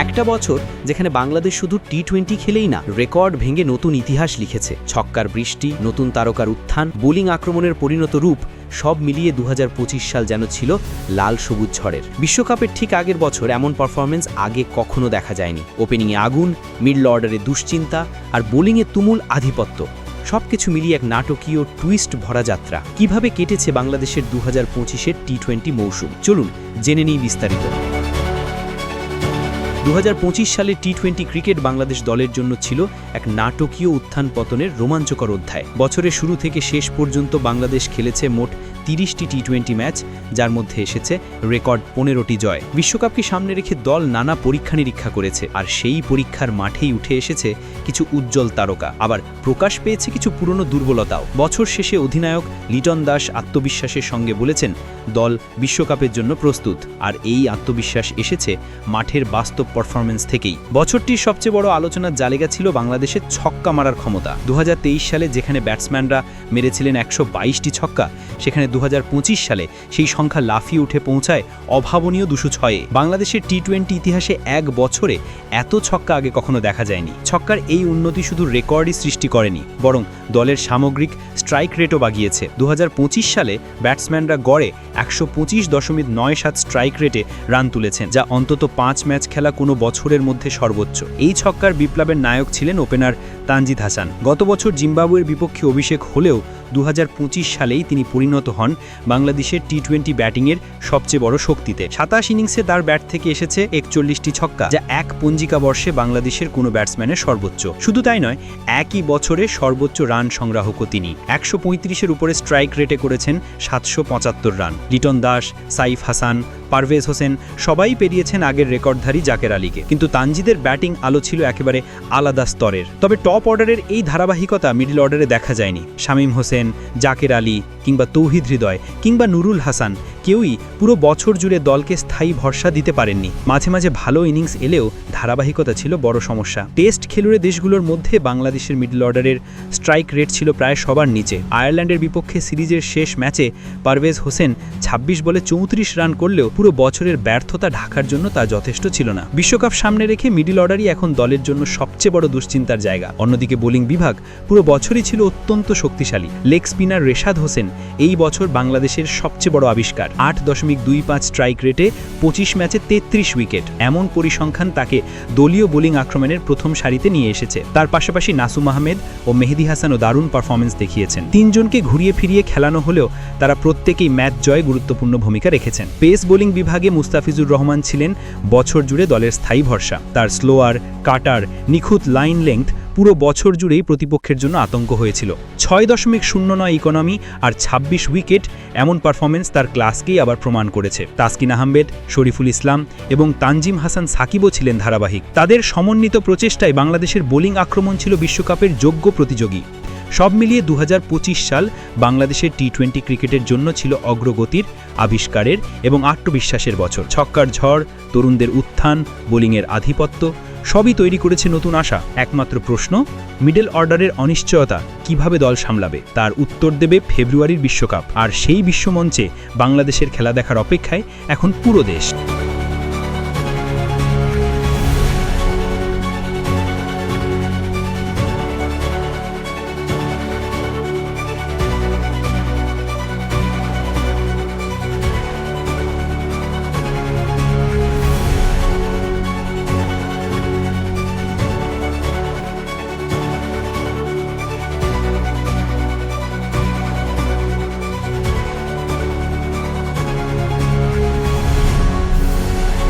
একটা বছর যেখানে বাংলাদেশ শুধু টি-20 খেলেই না, রেকর্ড ভেঙে নতুন ইতিহাস লিখেছে। ছক্কার বৃষ্টি, নতুন তারকার উত্থান, বোলিং আক্রমণের পরিণত রূপ সব মিলিয়ে 2025 সাল যেন ছিল লাল সবুজ ঝড়ের। বিশ্বকাপের ঠিক আগের বছর এমন পারফরমেন্স আগে কখনো দেখা যায়নি। ওপেনিংয়ে আগুন, মিডল অর্ডারে দুশ্চিন্তা আর বোলিংয়ে তুমুল আধিপত্য, সবকিছু মিলিয়ে এক নাটকীয় টুইস্ট ভরা যাত্রা। কিভাবে কেটেছে বাংলাদেশের 2025-এর টি-20 মৌসুম, চলুন জেনে নিই বিস্তারিত। 2025 সালে টি-20 ক্রিকেট বাংলাদেশ দলের জন্য ছিল এক নাটকীয় উত্থান পতনের রোমাঞ্চকর অধ্যায়। বছরের শুরু থেকে শেষ পর্যন্ত বাংলাদেশ খেলেছে মোট 30টি টি-20 ম্যাচ, যার মধ্যে এসেছে রেকর্ড 15টি জয়। বিশ্বকাপকে সামনে রেখে দল নানা পরীক্ষা নিরীক্ষা করেছে, আর সেই পরীক্ষার মাঠেই উঠে এসেছে কিছু উজ্জ্বল তারকা, আবার প্রকাশ পেয়েছে কিছু পুরনো দুর্বলতাও। বছর শেষে অধিনায়ক লিটন দাস আত্মবিশ্বাসের সঙ্গে বলেছেন দল বিশ্বকাপের জন্য প্রস্তুত, আর এই আত্মবিশ্বাস এসেছে মাঠের বাস্তব পারফরমেন্স থেকেই। বছরটির সবচেয়ে বড় আলোচনার জায়গা ছিল বাংলাদেশের ছক্কা মারার ক্ষমতা। 2023 সালে যেখানে ব্যাটসম্যানরা মেরেছিলেন 122টি ছক্কা, সেখানে 2025 সালে সেই সংখ্যা লাফিয়ে উঠে পৌঁছায় অভাবনীয় 206-এ। বাংলাদেশের টি-20 ইতিহাসে এক বছরে এত ছক্কা আগে কখনো দেখা যায়নি। ছক্কার এই উন্নতি শুধু রেকর্ডই সৃষ্টি করেনি, বরং দলের সামগ্রিক স্ট্রাইক রেটও বাগিয়েছে। 2025 সালে ব্যাটসম্যানরা গড়ে 125.97 স্ট্রাইক রেটে রান তুলেছেন, যা অন্তত 5 ম্যাচ খেলা কোনো বছরের মধ্যে সর্বোচ্চ। এই ছক্কার বিপ্লবের নায়ক ছিলেন ওপেনার তানজিদ হাসান। গত বছর জিম্বাবুয়ের বিপক্ষে অভিষেক হলেও 2025 সালেই তিনি পরিণত হন বাংলাদেশের টি-20 ব্যাটিংয়ের সবচেয়ে বড় শক্তিতে। 27 ইনিংসে তার ব্যাট থেকে এসেছে 41টি ছক্কা, যা এক পঞ্জিকা বর্ষে বাংলাদেশের কোনো ব্যাটসম্যানের সর্বোচ্চ। শুধু তাই নয়, একই বছরে সর্বোচ্চ রান সংগ্রাহকও তিনি। 135-এর উপরে স্ট্রাইক রেটে করেছেন 775 রান। লিটন দাস, সাইফ হাসান, পারভেজ হোসেন সবাই পেরিয়েছেন আগের রেকর্ডধারী জাকের আলীকে, কিন্তু তানজিদের ব্যাটিং আলো ছিল একেবারে আলাদা স্তরের। তবে টপ অর্ডারের এই ধারাবাহিকতা মিডল অর্ডারে দেখা যায়নি। শামীম হোসেন, জাকের আলী কিংবা তৌহিদ হৃদয় কিংবা নুরুল হাসান কেউই পুরো বছর জুড়ে দলকে স্থায়ী ভরসা দিতে পারেননি। মাঝে মাঝে ভালো ইনিংস এলেও ধারাবাহিকতা ছিল বড় সমস্যা। টেস্ট খেলুড়ে দেশগুলোর মধ্যে বাংলাদেশের মিডল অর্ডারের স্ট্রাইক রেট ছিল প্রায় সবার নিচে। আয়ারল্যান্ডের বিপক্ষে সিরিজের শেষ ম্যাচে পারভেজ হোসেন 26 বলে 34 রান করলেও পুরো বছরের ব্যর্থতা ঢাকার জন্য তা যথেষ্ট ছিল না। বিশ্বকাপ সামনে রেখে মিডল অর্ডারই এখন দলের জন্য সবচেয়ে বড় দুশ্চিন্তার জায়গা। অন্যদিকে বোলিং বিভাগ পুরো বছরই ছিল অত্যন্ত শক্তিশালী। লেগ স্পিনার রেশাদ হোসেন এই বছর বাংলাদেশের সবচেয়ে বড় আবিষ্কার। 8.25 স্ট্রাইক রেটে 25 ম্যাচে 33 উইকেট, এমন পরিসংখ্যান তাকে দলীয় বোলিং আক্রমণের প্রথম সারিতে নিয়ে এসেছে। তার পাশাপাশি নাসুম আহমেদ ও মেহেদি হাসানও দারুণ পারফরমেন্স দেখিয়েছেন। তিনজনকে ঘুরিয়ে ফিরিয়ে খেলানো হলেও তারা প্রত্যেকেই ম্যাচ জয়ে গুরুত্বপূর্ণ ভূমিকা রেখেছেন। পেস বোলিং বিভাগে মুস্তাফিজুর রহমান ছিলেন বছর জুড়ে দলের স্থায়ী ভরসা। তার স্লোয়ার, কাটার, নিখুঁত লাইন লেংথ পুরো বছর জুড়েই প্রতিপক্ষের জন্য আতঙ্ক হয়েছিল। 6.09 ইকোনমি আর 26 উইকেট, এমন পারফরমেন্স তার ক্লাসকেই আবার প্রমাণ করেছে। তাসকিন আহমেদ, শরীফুল ইসলাম এবং তানজিম হাসান সাকিবও ছিলেন ধারাবাহিক। তাদের সমন্বিত প্রচেষ্টায় বাংলাদেশের বোলিং আক্রমণ ছিল বিশ্বকাপের যোগ্য প্রতিযোগী। সব মিলিয়ে 2025 সাল বাংলাদেশের টি-20 ক্রিকেটের জন্য ছিল অগ্রগতির, আবিষ্কারের এবং আত্মবিশ্বাসের বছর। ছক্কার ঝড়, তরুণদের উত্থান, বোলিংয়ের আধিপত্য সবই তৈরি করেছে নতুন আশা। একমাত্র প্রশ্ন, মিডল অর্ডারের অনিশ্চয়তা কিভাবে দল সামলাবে? তার উত্তর দেবে ফেব্রুয়ারির বিশ্বকাপ, আর সেই বিশ্বমঞ্চে বাংলাদেশের খেলা দেখার অপেক্ষায় এখন পুরো দেশ।